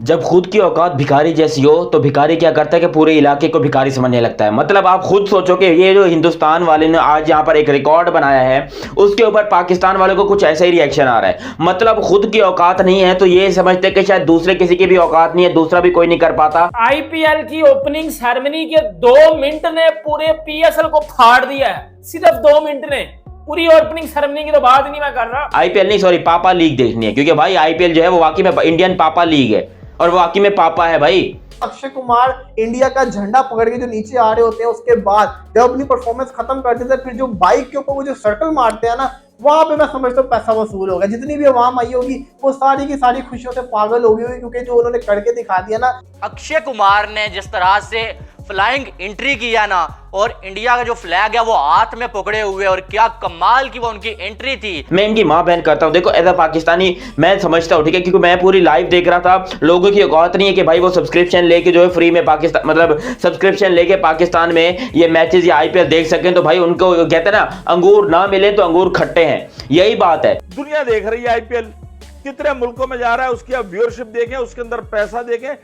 जब खुद की औकात भिखारी जैसी हो तो भिखारी क्या करता है कि पूरे इलाके को भिखारी समझने लगता है। मतलब आप खुद सोचो कि ये जो हिंदुस्तान वाले ने आज यहाँ पर एक रिकॉर्ड बनाया है, उसके ऊपर पाकिस्तान वालों को कुछ ऐसा ही रिएक्शन आ रहा है। मतलब खुद की औकात नहीं है तो ये समझते हैं कि शायद दूसरे किसी की भी औकात नहीं है, दूसरा भी कोई नहीं कर पाता। आईपीएल की ओपनिंग सेरेमनी के 2 मिनट ने पूरे पीएसएल को फाड़ दिया है। सिर्फ 2 मिनट ने। पूरी ओपनिंग सेरेमनी की तो बात नहीं मैं कर रहा। आईपीएल नहीं, सॉरी, पापा लीग देखनी है, क्योंकि भाई आईपीएल जो है वो वाकई में इंडियन पापा लीग है और वाकई में पापा है भाई। अक्षय कुमार इंडिया का झंडा पकड़ के जो नीचे आ रहे होते हैं, उसके बाद जब अपनी परफॉर्मेंस खत्म कर देते हैं, फिर जो बाइक के ऊपर वो जो सर्कल मारते हैं ना, वहां पे मैं समझता हूँ पैसा वसूल होगा। जितनी भी आवाम आई होगी वो सारी की सारी खुशियों से पागल हो गई होगी, क्योंकि जो उन्होंने करके दिखा दिया ना। अक्षय कुमार ने जिस तरह से फ्लाइंग एंट्री किया ना, और इंडिया का जो फ्लैग है वो हाथ में पकड़े हुए, और क्या कमाल की वो उनकी एंट्री थी। मैं इनकी मां बहन करता हूं। देखो एज अ पाकिस्तानी मैं समझता हूं, ठीक है, क्योंकि मैं पूरी लाइव देख रहा था। लोगों की औकात नहीं है कि भाई वो सब्सक्रिप्शन लेके जो है फ्री में पाकिस्तान, मतलब सब्सक्रिप्शन लेके पाकिस्तान में ये मैचेस या आईपीएल देख सकें। तो भाई उनको कहते हैं ना, अंगूर ना मिले तो अंगूर खट्टे हैं, यही बात है। दुनिया देख रही है आईपीएल, कितने मुल्कों में जा रहा है, उसकी आप व्यूअरशिप देखें, उसके अंदर पैसा देखें।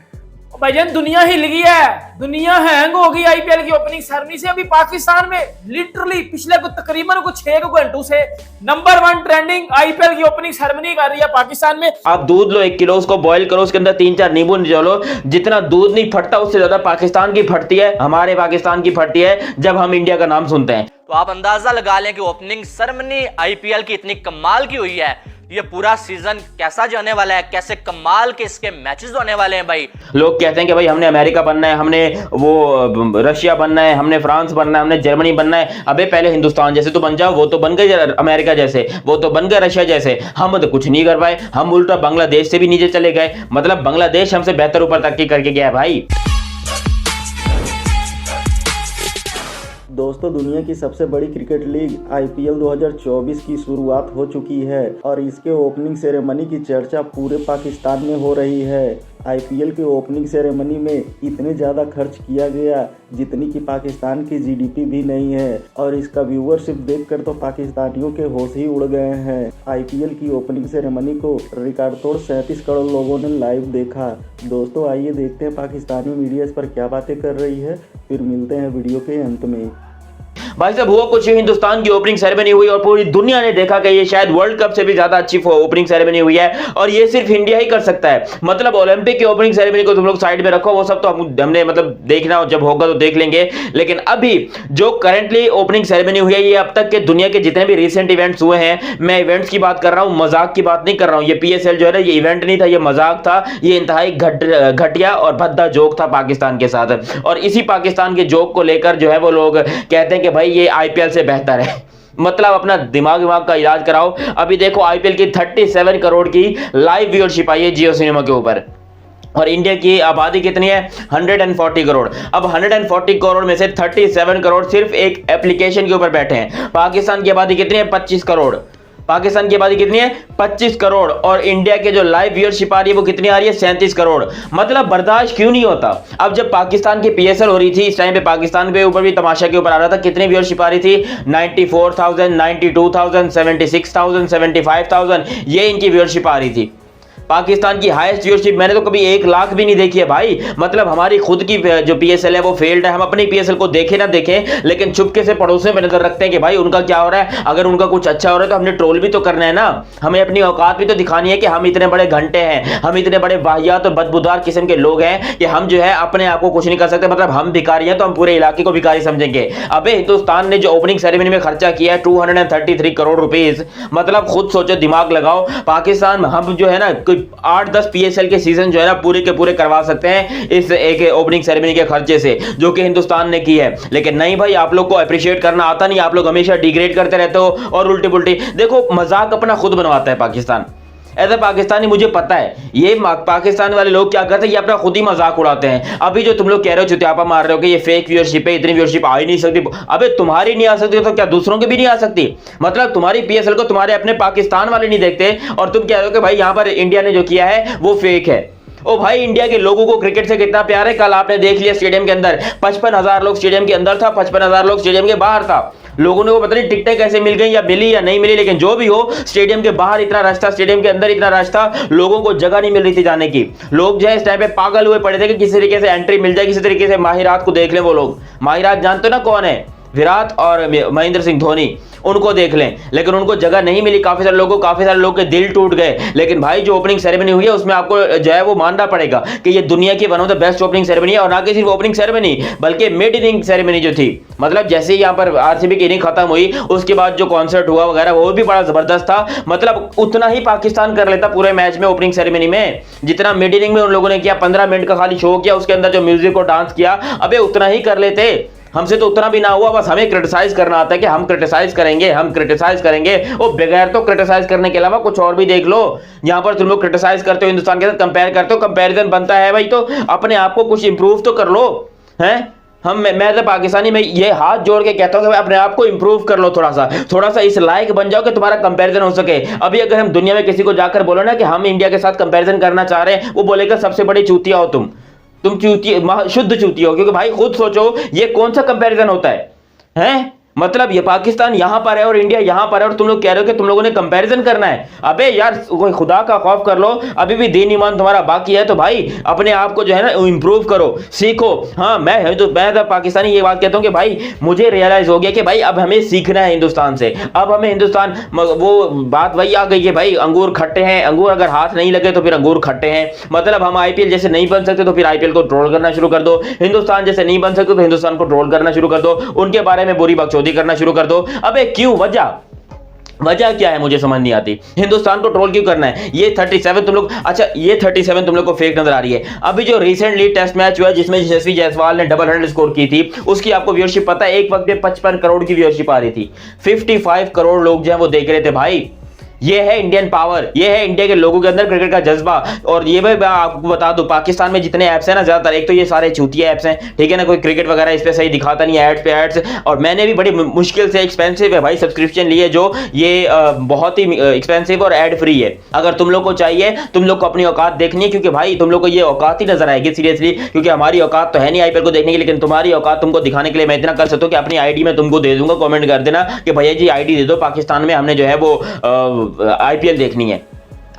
भाईजान दुनिया हिल गई है, दुनिया हैंग हो गई आईपीएल की ओपनिंग सेरेमनी से। अभी पाकिस्तान में लिटरली पिछले तकरीबन 6 घंटों से नंबर 1 ट्रेंडिंग आईपीएल की ओपनिंग सेरेमनी कर रही है पाकिस्तान में। आप दूध लो 1 किलो, उसको बॉईल करो, उसके अंदर 3-4 नींबू निचोड़ो, जितना दूध नहीं फटता उससे ज्यादा पाकिस्तान की फटती है, हमारे पाकिस्तान की फटती है जब हम इंडिया का नाम सुनते हैं। तो आप अंदाजा लगा लें कि ओपनिंग सेरेमनी आईपीएल की इतनी कमाल की हुई है, ये पूरा सीजन कैसा जाने वाला है, कैसे कमाल के इसके मैचेस होने वाले हैं। भाई लोग कहते हैं कि भाई हमने अमेरिका बनना है, हमने वो रशिया बनना है, हमने फ्रांस बनना है, हमने जर्मनी बनना है। अबे पहले हिंदुस्तान जैसे तो बन जाओ, वो तो बन गए अमेरिका जैसे, वो तो बन गए रशिया जैसे, हम तो कुछ नहीं कर पाए। हम उल्टा बांग्लादेश से भी नीचे चले गए, मतलब बांग्लादेश हमसे बेहतर ऊपर तरक्की करके गया है भाई। दोस्तों, दुनिया की सबसे बड़ी क्रिकेट लीग आईपीएल 2024 की शुरुआत हो चुकी है और इसके ओपनिंग सेरेमनी की चर्चा पूरे पाकिस्तान में हो रही है। आईपीएल के ओपनिंग सेरेमनी में इतने ज़्यादा खर्च किया गया जितनी कि पाकिस्तान की जीडीपी भी नहीं है, और इसका व्यूअरशिप देखकर तो पाकिस्तानियों के होश ही उड़ गए हैं। आईपीएल की ओपनिंग सेरेमनी को रिकॉर्ड तोड़ 37 करोड़ लोगों ने लाइव देखा। दोस्तों, आइए देखते हैं पाकिस्तानी मीडिया इस पर क्या बातें कर रही है, फिर मिलते हैं वीडियो के अंत में। भाई साहब हुआ कुछ हिंदुस्तान की ओपनिंग सेरेमनी हुई और पूरी दुनिया ने देखा कि ये शायद वर्ल्ड कप से भी ज्यादा अच्छी ओपनिंग सेरेमनी हुई है, और ये सिर्फ इंडिया ही कर सकता है। मतलब ओलंपिक की ओपनिंग सेरेमनी को तुम लोग साइड में रखो, वो सब तो हमने मतलब देखना, जब होगा तो देख लेंगे। लेकिन अभी जो करंटली ओपनिंग सेरेमनी हुई है, ये अब तक के दुनिया के जितने भी रिसेंट इवेंट्स हुए हैं, मैं इवेंट्स की बात कर रहा हूं, मजाक की बात नहीं कर रहा हूं। ये पीएसएल जो है ना, ये इवेंट नहीं था, ये मजाक था। ये इंतहाई घटिया और भद्दा जोक था पाकिस्तान के साथ, और इसी पाकिस्तान के जोक को लेकर जो है वो लोग कहते हैं कि भाई ये आईपीएल से बेहतर है। मतलब अपना दिमाग का इलाज कराओ। अभी देखो आईपीएल की 37 करोड़ की लाइव व्यूअरशिप आई है जियो सिनेमा के ऊपर, और इंडिया की आबादी कितनी है? 140 करोड़। अब 140 करोड़ में से 37 करोड़ सिर्फ एक एप्लीकेशन के ऊपर बैठे हैं। पाकिस्तान की आबादी कितनी है? 25 करोड़। पाकिस्तान की आबादी कितनी है? 25 करोड़। और इंडिया के जो लाइव व्यूअरशिप आ रही है वो कितनी आ रही है? 37 करोड़। मतलब बर्दाश्त क्यों नहीं होता? अब जब पाकिस्तान की पीएसएल हो रही थी, इस टाइम पे पाकिस्तान के ऊपर भी तमाशा के ऊपर आ रहा था। कितनी व्यूअरशिप आ रही थी? 94,000, 92,000, 76,000, 75,000, ये इनकी व्यूअरशिप आ रही थी। पाकिस्तान की हाईएस्ट व्यूअरशिप मैंने तो कभी 1 लाख भी नहीं देखी है भाई। मतलब हमारी खुद की जो पीएसएल है वो फेल्ड है। हम अपनी पीएसएल को देखें ना देखें, लेकिन चुपके से पड़ोसियों पे नजर रखते हैं कि भाई उनका क्या हो रहा है। अगर उनका कुछ अच्छा हो रहा है तो हमने ट्रोल भी तो करना है ना, हमें अपनी औकात भी तो दिखानी है कि हम इतने बड़े घंटे हैं, हम इतने बड़े वाहियात और बदबूदार किस्म के लोग हैं कि हम जो है अपने आप को कुछ नहीं कर सकते। मतलब हम भिखारी हैं तो हम पूरे इलाके को भिखारी समझेंगे। अबे हिंदुस्तान ने जो ओपनिंग सेरेमनी में खर्चा किया है 233 करोड़ रुपीज, मतलब खुद सोचो, दिमाग लगाओ। पाकिस्तान हम जो है ना 8-10 पीएसएल के सीजन जो है ना पूरे के पूरे करवा सकते हैं इस एक ओपनिंग सेरेमनी के खर्चे से, जो कि हिंदुस्तान ने की है। लेकिन नहीं भाई, आप लोग को अप्रिशिएट करना आता नहीं, आप लोग हमेशा डिग्रेड करते रहते हो और उल्टी पुल्टी। देखो मजाक अपना खुद बनवाता है पाकिस्तान। ऐसा पाकिस्तानी मुझे पता है, ये पाकिस्तान वाले लोग क्या करते हैं, ये अपना खुद ही मजाक उड़ाते हैं। अभी जो तुम लोग कह रहे हो, चुतियापा मार रहे हो कि ये फेक व्यूअरशिप है, इतनी व्यूअरशिप आ ही नहीं सकती। अबे तुम्हारी नहीं आ सकती तो क्या दूसरों की भी नहीं आ सकती? मतलब तुम्हारी पीएसएल को तुम्हारे अपने पाकिस्तान वाले नहीं देखते और तुम कह रहे हो कि भाई यहां पर इंडिया ने जो किया है वो फेक है। ओ भाई, इंडिया के लोगों को क्रिकेट से कितना प्यार है, कल आपने देख लिया स्टेडियम के अंदर 55,000 लोग स्टेडियम के अंदर था, 55,000 लोग स्टेडियम के बाहर था। लोगों ने वो पता नहीं टिकटें कैसे मिल गई या मिली या नहीं मिली, लेकिन जो भी हो स्टेडियम के बाहर इतना रश था, स्टेडियम के अंदर इतना रश था, लोगों को जगह नहीं मिल रही थी जाने की। लोग जो है इस टाइम पे पागल हुए पड़े थे कि किसी तरीके से एंट्री मिल जाए, किसी तरीके से माहिरात को देख लें। वो लोग माहिरात जानते हो ना कौन है, विराट और महेंद्र सिंह धोनी, उनको देख लें, लेकिन उनको जगह नहीं मिली। काफी सारे लोगों के दिल टूट गए। लेकिन भाई जो ओपनिंग सेरेमनी हुई है उसमें आपको जो है वो मानना पड़ेगा कि ये दुनिया की one of the best opening ceremony है। और ना कि सिर्फ ओपनिंग सेरेमनी बल्कि मिड इनिंग सेरेमनी जो थी, मतलब जैसे ही यहाँ पर आरसीबी की इनिंग खत्म हुई उसके बाद जो कॉन्सर्ट हुआ वगैरह वो भी बड़ा जबरदस्त था। मतलब उतना ही पाकिस्तान कर लेता पूरे मैच में ओपनिंग सेरेमनी में जितना मिड इनिंग में उन लोगों ने किया। 15 मिनट का खाली शो किया, उसके अंदर जो म्यूजिक और डांस किया, अबे उतना ही कर लेते। हमसे तो उतना भी ना हुआ, बस हमें क्रिटिसाइज करना आता है कि हम क्रिटिसाइज करेंगे। वो बगैर तो क्रिटिसाइज करने के अलावा कुछ और भी देख लो। यहां पर तुम लोग क्रिटिसाइज करते हो, हिंदुस्तान के साथ कंपेयर करते हो, कंपैरिजन बनता है भाई तो अपने आप को कुछ इंप्रूव तो कर लो। हैं मैं तो पाकिस्तानी में ये हाथ जोड़ के कहता हूं कि अपने आप को इंप्रूव कर लो, थोड़ा सा इस लायक बन जाओ कि तुम्हारा कंपैरिजन हो सके। अभी अगर हम दुनिया में किसी को जाकर बोलो ना कि हम इंडिया के साथ कंपैरिजन करना चाह रहे हैं, वो बोलेगा सबसे बड़ी चूतिया हो तुम शुद्ध चूती हो। क्योंकि भाई खुद सोचो ये कौन सा कंपैरिजन होता है? मतलब ये पाकिस्तान यहां पर है और इंडिया यहां पर है और तुम लोग कह रहे हो कि तुम लोगों ने कंपैरिजन करना है। अबे यार कोई खुदा का खौफ कर लो, अभी भी दीन ईमान तुम्हारा बाकी है तो भाई अपने आप को जो है ना इंप्रूव करो, सीखो। हाँ मैं तो पाकिस्तानी ये बात कहता हूं कि भाई मुझे रियलाइज हो गया कि भाई अब हमें सीखना है हिंदुस्तान से। अब हमें हिंदुस्तान, वो बात वही आ गई है भाई, अंगूर खट्टे हैं, अंगूर अगर हाथ नहीं लगे तो फिर अंगूर खट्टे हैं। मतलब हम आईपीएल जैसे नहीं बन सकते तो फिर आईपीएल को ट्रोल करना शुरू कर दो, हिंदुस्तान जैसे नहीं बन सकते तो हिंदुस्तान को ट्रोल करना शुरू कर दो, उनके बारे में बुरी बकचोदी करना शुरू कर दो। अबे क्यों? वजह क्या है मुझे समझ नहीं आती। हिंदुस्तान को ट्रोल क्यों करना है? ये 37 तुम लोग, अच्छा ये 37 तुम लोग को फेक नजर आ रही है। अभी जो रिसेंटली टेस्ट मैच हुआ जिसमें यशस्वी जायसवाल ने डबल 100 स्कोर की थी, उसकी आपको व्यूअरशिप पता है? एक वक्त में 55 करोड़ की व्यूअरशिप आ रही थी, 55 करोड़ लोग जो है वो देख रहे थे। भाई ये है इंडियन पावर, ये है इंडिया के लोगों के अंदर क्रिकेट का जज्बा। और ये मैं आपको बता दूं, पाकिस्तान में जितने ऐप्स हैं ना, ज्यादातर एक तो ये सारे चूतिया ऐप्स हैं, ठीक है ना, कोई क्रिकेट वगैरह इस पे सही दिखाता नहीं है, एड्स पे एड्स। और मैंने भी बड़ी मुश्किल से एक्सपेंसिव है भाई सब्सक्रिप्शन लिए, जो ये बहुत ही एक्सपेंसिव और एड फ्री है। अगर तुम लोग को चाहिए, तुम लोग को अपनी औकात देखनी है, क्योंकि भाई तुम लोग को ये औकात ही नजर आएगी सीरियसली, क्योंकि हमारी औकात तो है नहीं आईपीएल को देखने की, लेकिन तुम्हारी औकात तुमको दिखाने के लिए मैं इतना कर सकता हूँ कि अपनी आईडी में तुमको दे दूंगा, कमेंट कर देना कि भैया जी आईडी दे दो, पाकिस्तान में हमने जो है वो आईपीएल देखनी है।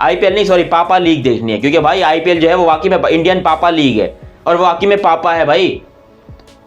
आईपीएल नहीं, सॉरी, पापा लीग देखनी है, क्योंकि भाई आईपीएल जो है वो वाकई में इंडियन पापा लीग है और वो वाकई में पापा है भाई।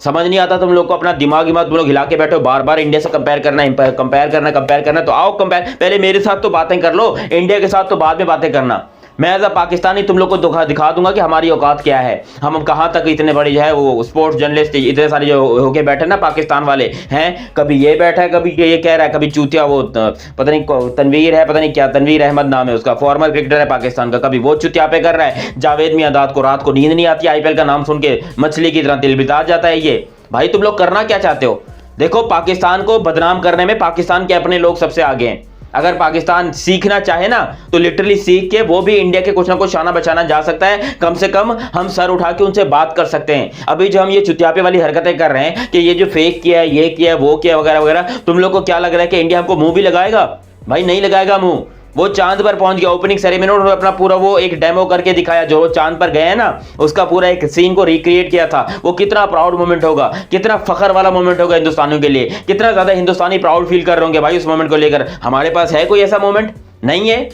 समझ नहीं आता तुम लोग को, अपना दिमाग तुम लोग हिला के बैठो, बार बार इंडिया से कंपेयर करना। तो आओ कंपेयर, पहले मेरे साथ तो बातें कर लो, इंडिया के साथ तो बाद में बातें करना। मैं एज अ पाकिस्तानी तुम लोग को दिखा दूंगा कि हमारी औकात क्या है, हम कहां तक इतने बड़े जो है वो स्पोर्ट्स जर्नलिस्ट इतने सारे जो होके बैठे ना पाकिस्तान वाले हैं, कभी ये बैठा है, कभी ये कह रहा है, कभी चूतिया वो पता नहीं तनवीर है, पता नहीं क्या तनवीर अहमद नाम है उसका, फॉर्मर क्रिकेटर है पाकिस्तान का, कभी वो चुतिया पे कर रहा है। जावेद मियांदाद को रात को नींद नहीं आती, आईपीएल का नाम सुन के मछली की तरह दिल बिता जाता है। ये भाई तुम लोग करना क्या चाहते हो? देखो पाकिस्तान को बदनाम करने में पाकिस्तान के अपने लोग सबसे आगे हैं। अगर पाकिस्तान सीखना चाहे ना तो लिटरली सीख के वो भी इंडिया के कुछ ना कुछ शाना बचाना जा सकता है। कम से कम हम सर उठा के उनसे बात कर सकते हैं। अभी जो हम ये चुतियापे वाली हरकतें कर रहे हैं कि ये जो फेक किया है, ये किया है, वो किया वगैरह वगैरह, तुम लोग को क्या लग रहा है कि इंडिया हमको मुंह भी लगाएगा? भाई नहीं लगाएगा मुंह। वो चांद पर पहुंच गया, ओपनिंग सेरेमनी में अपना पूरा वो एक डेमो करके दिखाया, जो चांद पर गए हैं ना उसका पूरा एक सीन को रिक्रिएट किया था। वो कितना प्राउड मोमेंट होगा, कितना फखर वाला मोमेंट होगा हिंदुस्तानियों के लिए, कितना ज्यादा हिंदुस्तानी प्राउड फील कर रहे होंगे भाई उस मोमेंट को लेकर। हमारे पास है कोई ऐसा मोमेंट? नहीं है।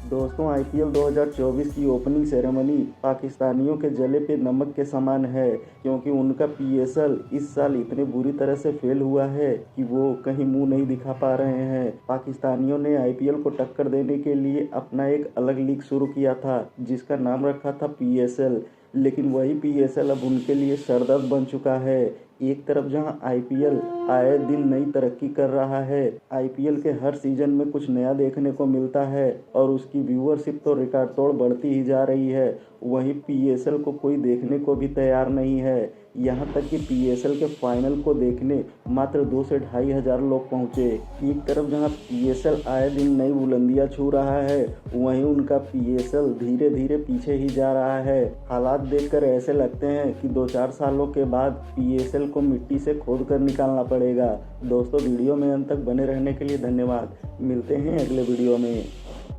दोस्तों आईपीएल 2024 की ओपनिंग सेरेमनी पाकिस्तानियों के जले पे नमक के समान है, क्योंकि उनका पीएसएल इस साल इतने बुरी तरह से फेल हुआ है कि वो कहीं मुंह नहीं दिखा पा रहे हैं। पाकिस्तानियों ने आईपीएल को टक्कर देने के लिए अपना एक अलग लीग शुरू किया था जिसका नाम रखा था पीएसएल, लेकिन वही पीएसएल अब उनके लिए सरदर्द बन चुका है। एक तरफ जहां आईपीएल आए दिन नई तरक्की कर रहा है, आईपीएल के हर सीजन में कुछ नया देखने को मिलता है और उसकी व्यूअरशिप तो रिकॉर्ड तोड़ बढ़ती ही जा रही है, वहीं पीएसएल को कोई देखने को भी तैयार नहीं है। यहाँ तक कि पीएसएल के फाइनल को देखने मात्र 2 से 2,500 हजार लोग पहुँचे। एक तरफ जहाँ पीएसएल आए दिन नई बुलंदियाँ छू रहा है, वहीं उनका पीएसएल धीरे धीरे पीछे ही जा रहा है। हालात देखकर ऐसे लगते हैं कि 2-4 सालों के बाद पीएसएल को मिट्टी से खोद कर निकालना पड़ेगा। दोस्तों वीडियो में अंत तक बने रहने के लिए धन्यवाद। मिलते हैं अगले वीडियो में।